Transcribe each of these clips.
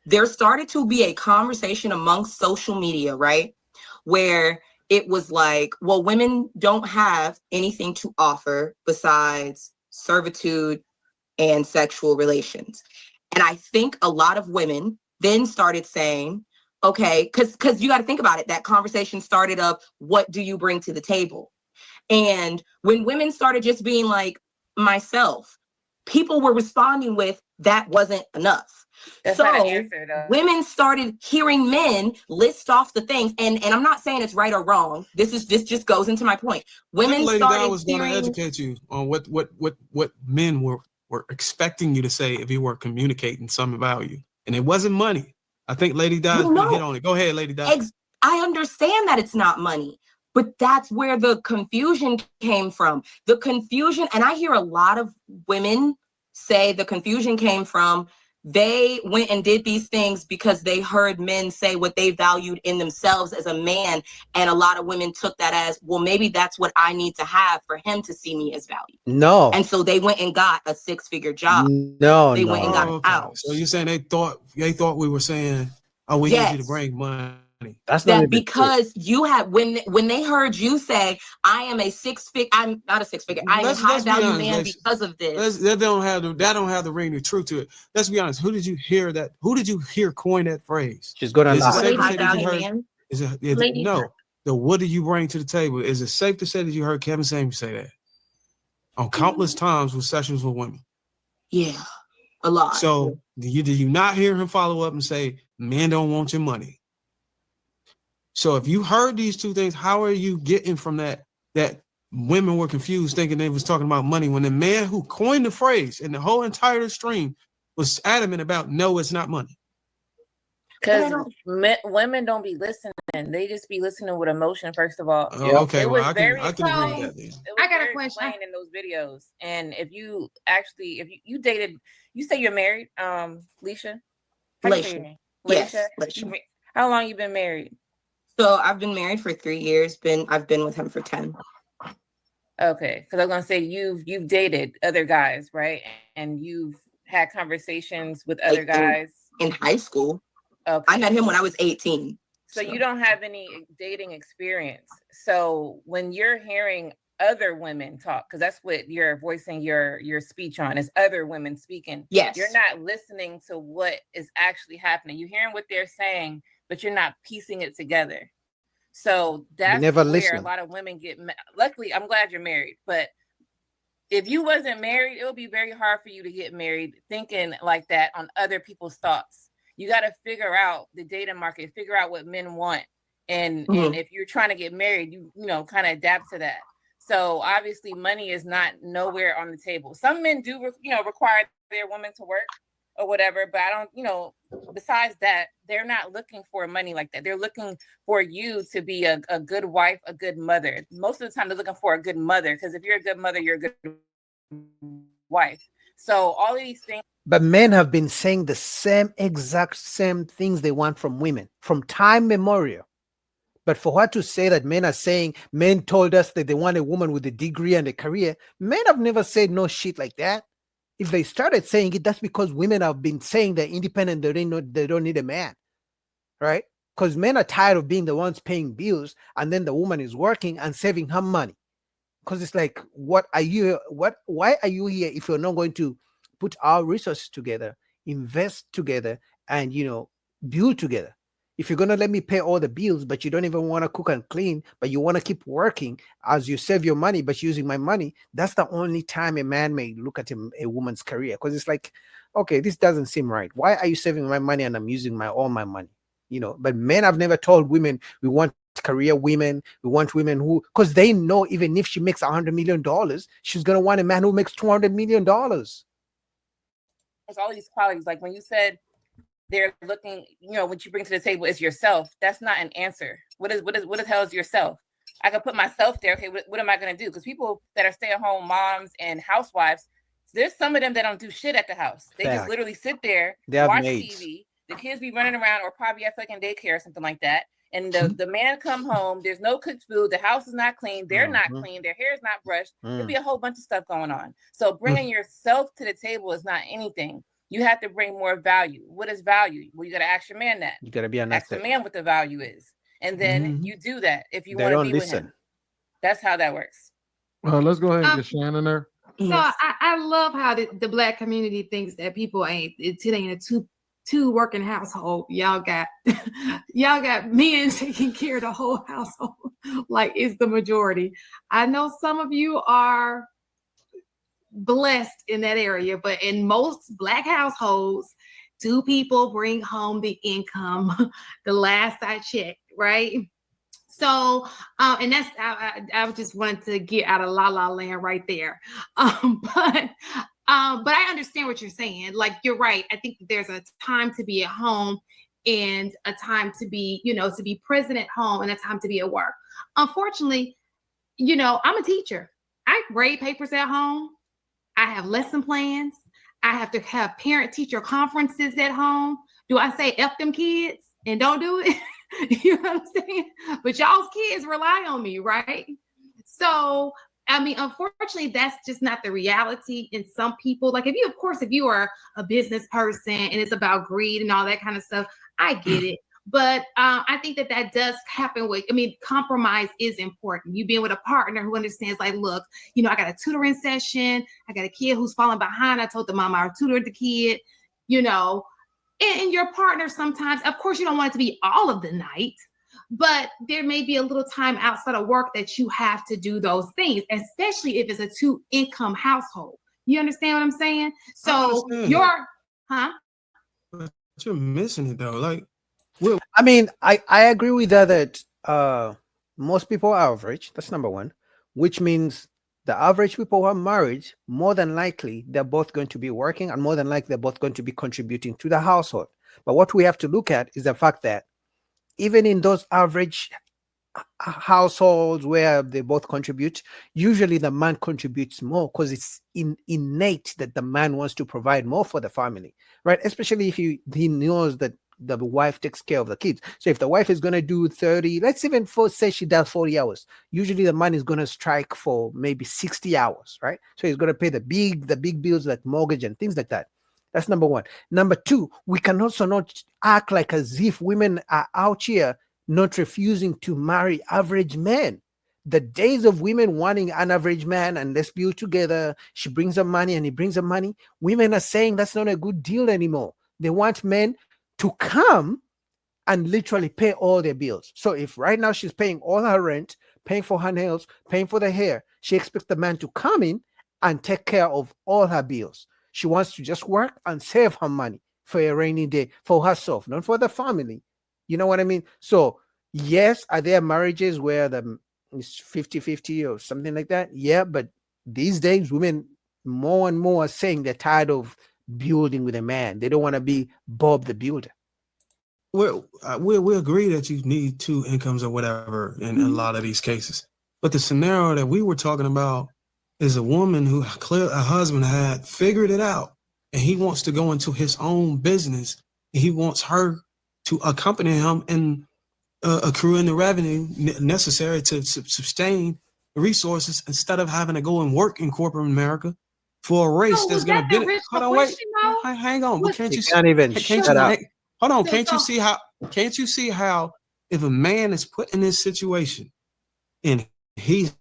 there started to be a conversation amongst social media, right? Where it was like, well, women don't have anything to offer besides servitude and sexual relations. And I think a lot of women then started saying, okay, because you got to think about it. That conversation started of, what do you bring to the table? And when women started just being like, myself, people were responding with, that wasn't enough. That's so not an answer, though. Women started hearing men list off the things, and I'm not saying it's right or wrong. This just goes into my point. Women Lady started Di was going to educate you on what men were expecting you to say if you were communicating some value, and it wasn't money. I think Lady Di's hit on it. Go ahead, Lady Di. I understand that it's not money, but that's where the confusion came from. The confusion, and I hear a lot of women say the confusion came from, they went and did these things because they heard men say what they valued in themselves as a man. And a lot of women took that as, well, maybe that's what I need to have for him to see me as valuable. No. And so they went and got a 6-figure job. No, they went and got a house. So you're saying they thought we were saying, oh, we need you to bring money. That's that not because true. You have when they heard you say, I am a 6-figure, I'm not a 6-figure, I am a high value man because of this. That don't have the ring of truth to it. Let's be honest. Who did you hear coin that phrase? She's gonna high value man. No. The what do you bring to the table? Is it safe to say that you heard Kevin Samuels say that on countless times with sessions with women? Yeah, a lot. So did you not hear him follow up and say, men don't want your money? So if you heard these two things, how are you getting from that women were confused thinking they was talking about money when the man who coined the phrase and the whole entire stream was adamant about, no, it's not money? Because women don't be listening. They just be listening with emotion, first of all. Okay, it well, was I very can agree with that. Then. I got a question. In those videos. And if you dated, you say you're married, Leisha? How do you say your name? Yes, Leisha. How long you been married? So I've been married for 3 years. I've been with him for 10. Okay, because I was gonna say you've dated other guys, right? And you've had conversations with other guys in high school. Okay. I met him when I was 18. So you don't have any dating experience. So when you're hearing other women talk, because that's what you're voicing your speech on, is other women speaking. Yes. You're not listening to what is actually happening. You're hearing what they're saying, but you're not piecing it together. So that's where a lot of women get. Luckily, I'm glad you're married, but if you wasn't married, it would be very hard for you to get married thinking like that on other people's thoughts. You got to figure out the dating market, figure out what men want. And if you're trying to get married, you kind of adapt to that. So obviously money is not nowhere on the table. Some men do, require their women to work or whatever, but I don't, besides that, they're not looking for money like that. They're looking for you to be a good wife, a good mother. Most of the time they're looking for a good mother, because if you're a good mother, you're a good wife. So all of these things. But men have been saying the exact same things they want from women from time memorial. But for her to say that men told us that they want a woman with a degree and a career, men have never said no shit like that. If they started saying it, that's because women have been saying they're independent, they don't need a man, right? Because men are tired of being the ones paying bills, and then the woman is working and saving her money. Because it's like, why are you here if you're not going to put our resources together, invest together, and build together? If you're going to let me pay all the bills, but you don't even want to cook and clean, but you want to keep working as you save your money, but using my money, that's the only time a man may look at a woman's career. Because it's like, okay, this doesn't seem right. Why are you saving my money and I'm using all my money? But men have never told women, we want career women, we want women who, because they know even if she makes $100 million, she's going to want a man who makes $200 million. It's all these qualities. Like when you said, they're looking, what you bring to the table is yourself. That's not an answer. What the hell is yourself? I can put myself there. Okay, what am I going to do? Because people that are stay-at-home moms and housewives, there's some of them that don't do shit at the house. They just literally sit there, watch TV. The kids be running around or probably at fucking daycare or something like that. And the man come home, there's no cooked food, the house is not clean, they're not clean, their hair is not brushed. There'll be a whole bunch of stuff going on. So bringing yourself to the table is not anything. You have to bring more value. What is value? Well, you got to ask your man that. You got to be an ask the man what the value is, and then you do that if you want to be with him. That's how that works. Let's go ahead and get Shannon there. So I love how the Black community thinks that people ain't in a two working household. Y'all got men taking care of the whole household, like it's the majority. I know some of you are blessed in that area, but in most Black households, 2 people bring home the income. The last I checked, right? So, and that's I just wanted to get out of La La Land right there. But I understand what you're saying. Like, you're right. I think there's a time to be at home and a time to be, to be present at home and a time to be at work. Unfortunately, I'm a teacher. I grade papers at home. I have lesson plans. I have to have parent-teacher conferences at home. Do I say F them kids and don't do it? You know what I'm saying? But y'all's kids rely on me, right? So, I mean, unfortunately, that's just not the reality in some people. Like, if you are a business person and it's about greed and all that kind of stuff, I get it. But I think that does happen compromise is important. You being with a partner who understands, like, look, I got a tutoring session. I got a kid who's falling behind. I told the mom I tutored the kid, and your partner sometimes, of course, you don't want it to be all of the night, but there may be a little time outside of work that you have to do those things, especially if it's a 2-income household. You understand what I'm saying? So you're missing it though. Like, I mean, I agree with that most people are average. That's number one, which means the average people who are married, more than likely, they're both going to be working and more than likely, they're both going to be contributing to the household. But what we have to look at is the fact that even in those average households where they both contribute, usually the man contributes more because it's innate that the man wants to provide more for the family, right? Especially if he knows that the wife takes care of the kids. So if the wife is going to do 30, let's even say she does 40 hours, usually the man is going to strike for maybe 60 hours, right? So he's going to pay the big bills like mortgage and things like that. That's number one. Number two, we can also not act like as if women are out here not refusing to marry average men. The days of women wanting an average man and let's build together, she brings them money and he brings them money, women are saying that's not a good deal anymore. They want men to come and literally pay all their bills. So if right now she's paying all her rent, paying for her nails, paying for the hair, she expects the man to come in and take care of all her bills. She wants to just work and save her money for a rainy day for herself, not for the family. You know what I mean? So yes, are there marriages where it's 50-50 or something like that? Yeah, but these days women more and more are saying they're tired of building with a man. They don't want to be Bob the Builder. Well, we agree that you need 2 incomes or whatever in a lot of these cases. But the scenario that we were talking about is a woman who a husband had figured it out and he wants to go into his own business. And he wants her to accompany him and accruing the revenue necessary to sustain the resources instead of having to go and work in corporate America for a race that's going to benefit. Hold on, wait, hang on. But can't you can't even shut up? Hold on, can't you see how if a man is put in this situation and he's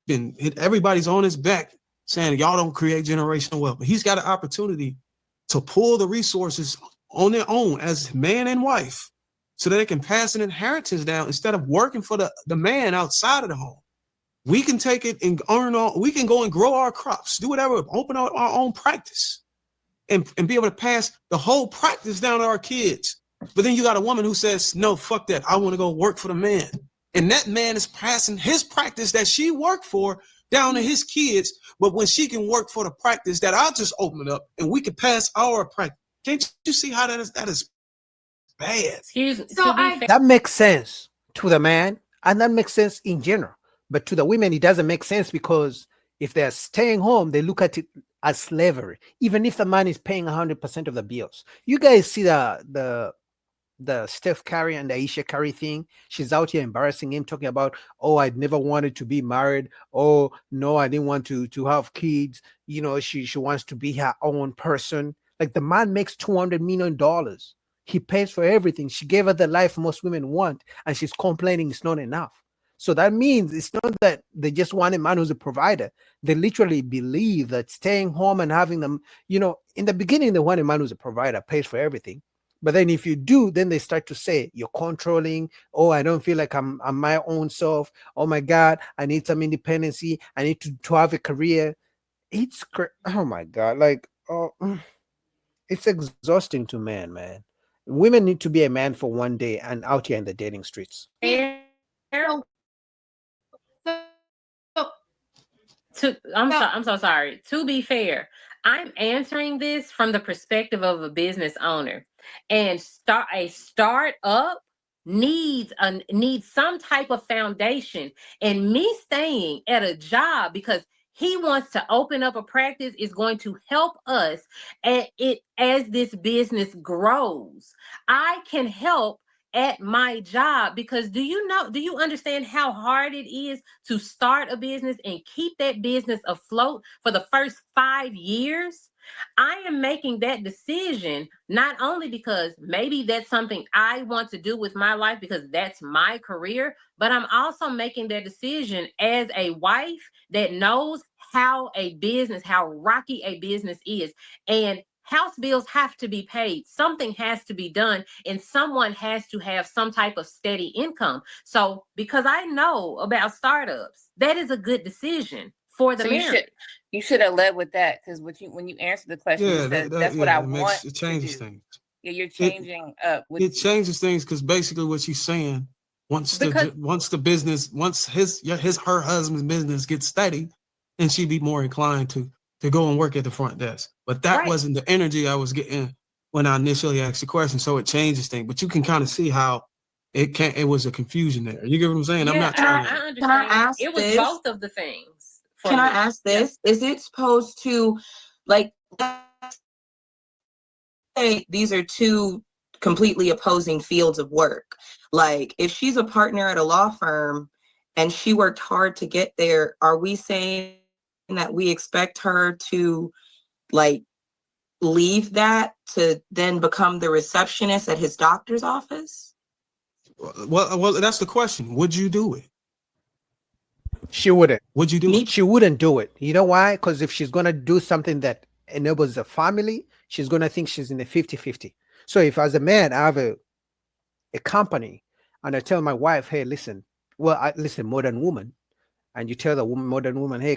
been everybody's on his back saying y'all don't create generational wealth, but he's got an opportunity to pull the resources on their own as man and wife so that they can pass an inheritance down instead of working for the man outside of the home. We can take it and we can go and grow our crops, do whatever, open our own practice and be able to pass the whole practice down to our kids. But then you got a woman who says, no, fuck that. I want to go work for the man. And that man is passing his practice that she worked for down to his kids. But when she can work for the practice that I'll just open up and we can pass our practice. Can't you see how that is bad? That makes sense to the man and that makes sense in general. But to the women, it doesn't make sense because if they're staying home, they look at it as slavery, even if the man is paying 100% of the bills. You guys see the Steph Curry and the Aisha Curry thing. She's out here embarrassing him, talking about, oh, I'd never wanted to be married. Oh, no, I didn't want to have kids. You know, she wants to be her own person. Like the man makes $200 million. He pays for everything. She gave her the life most women want, and she's complaining it's not enough. So that means it's not that they just want a man who's a provider. They literally believe that staying home and having them, in the beginning, they want a man who's a provider, pays for everything. But then if you do, then they start to say, you're controlling. Oh, I don't feel like I'm my own self. Oh my God, I need some independency. I need to have a career. Oh my God. Like, it's exhausting to men, man. Women need to be a man for one day and out here in the dating streets. I'm so sorry. To be fair, I'm answering this from the perspective of a business owner, and a startup needs some type of foundation. And me staying at a job because he wants to open up a practice is going to help us as this business grows. I can help at my job because do you understand how hard it is to start a business and keep that business afloat for the first 5 years? I am making that decision not only because maybe that's something I want to do with my life because that's my career, but I'm also making that decision as a wife that knows how rocky a business is. And house bills have to be paid. Something has to be done, and someone has to have some type of steady income. So because I know about startups, that is a good decision for the marriage. You should have led with that, because when you answer the question, you said, that's what I want. It changes to do. things. Yeah, you're changing up. It changes things because basically what she's saying, once her husband's business gets steady, and she'd be more inclined to go and work at the front desk. But that wasn't the energy I was getting when I initially asked the question. So it changes things. But you can kind of see how it was a confusion there. You get what I'm saying? Yeah, I'm not trying to. I understand. Can I ask it was this? Both of the things. Can I ask this? Yeah. Is it supposed to, like, say these are two completely opposing fields of work? Like, if she's a partner at a law firm and she worked hard to get there, are we saying that we expect her to, like, leave that to then become the receptionist at his doctor's office? Well, that's the question. Would you do it? She wouldn't. Would you do it? She wouldn't do it. You know why? Because if she's going to do something that enables the family, she's going to think she's in the 50-50. So if as a man, I have a company and I tell my wife, hey, listen, modern woman, and you tell the modern woman, hey,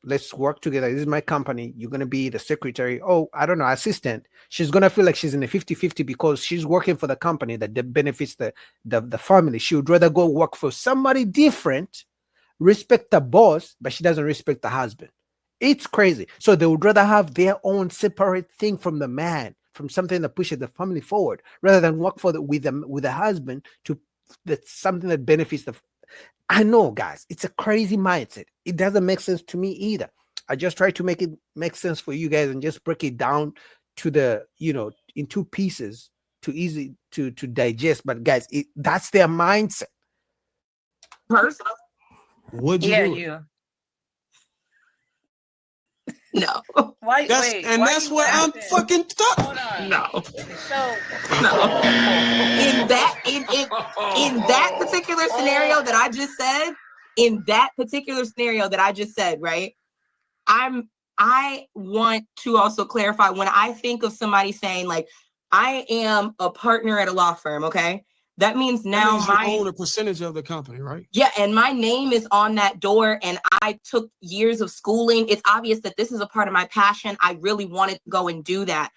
let's work together. This is my company. You're going to be the secretary. Oh, I don't know, assistant. She's going to feel like she's in a 50-50 because she's working for the company that benefits the family. She would rather go work for somebody different, respect the boss, but she doesn't respect the husband. It's crazy. So they would rather have their own separate thing from the man, from something that pushes the family forward, rather than work with the husband that's something that benefits the. I know, guys, it's a crazy mindset. It doesn't make sense to me either. I just try to make it make sense for you guys and just break it down to in two pieces, too easy to digest. But guys, that's their mindset. Personal? Would you do it? You. No. Why? That's where I'm fucking stuck. No. So no. In that particular scenario that I just said, right? I want to also clarify, when I think of somebody saying, like, I am a partner at a law firm, okay? That means now you own a percentage of the company, right? Yeah, and my name is on that door, and I took years of schooling. It's obvious that this is a part of my passion. I really wanted to go and do that.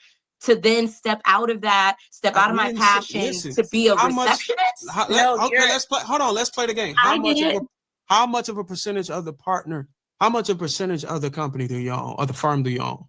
To then step out of that, out of my passion to be a receptionist. Let's play. Hold on, let's play the game. How much of a percentage of the partner? How much of a percentage of the company do you own, or the firm do you own?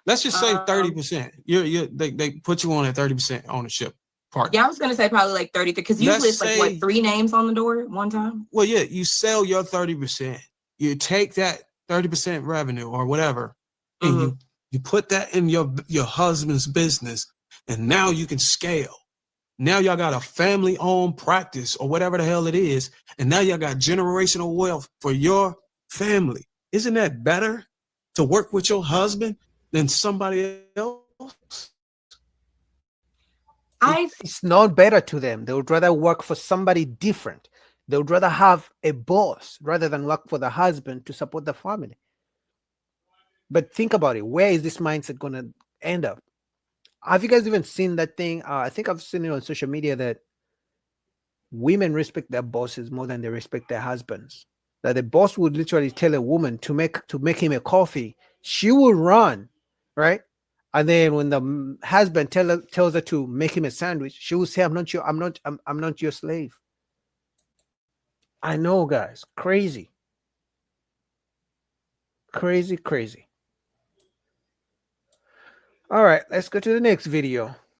Let's just say 30%. They put you on at 30% ownership. Partner. Yeah, I was gonna say probably like 30, because usually it's like what, 3 names on the door at one time. Well, yeah, you sell your 30%. You take that 30% revenue or whatever, and you put that in your husband's business, and now you can scale. Now y'all got a family-owned practice or whatever the hell it is, and now y'all got generational wealth for your family. Isn't that better to work with your husband than somebody else? It's not better to them. They would rather work for somebody different. They would rather have a boss rather than work for the husband to support the family. But think about it. Where is this mindset going to end up? Have you guys even seen that thing? I think I've seen it on social media that women respect their bosses more than they respect their husbands. That the boss would literally tell a woman to make him a coffee, she will run, right? And then when the husband tells her to make him a sandwich, she will say, I'm not your slave. I know, guys. Crazy. Crazy, crazy. All right, let's go to the next video.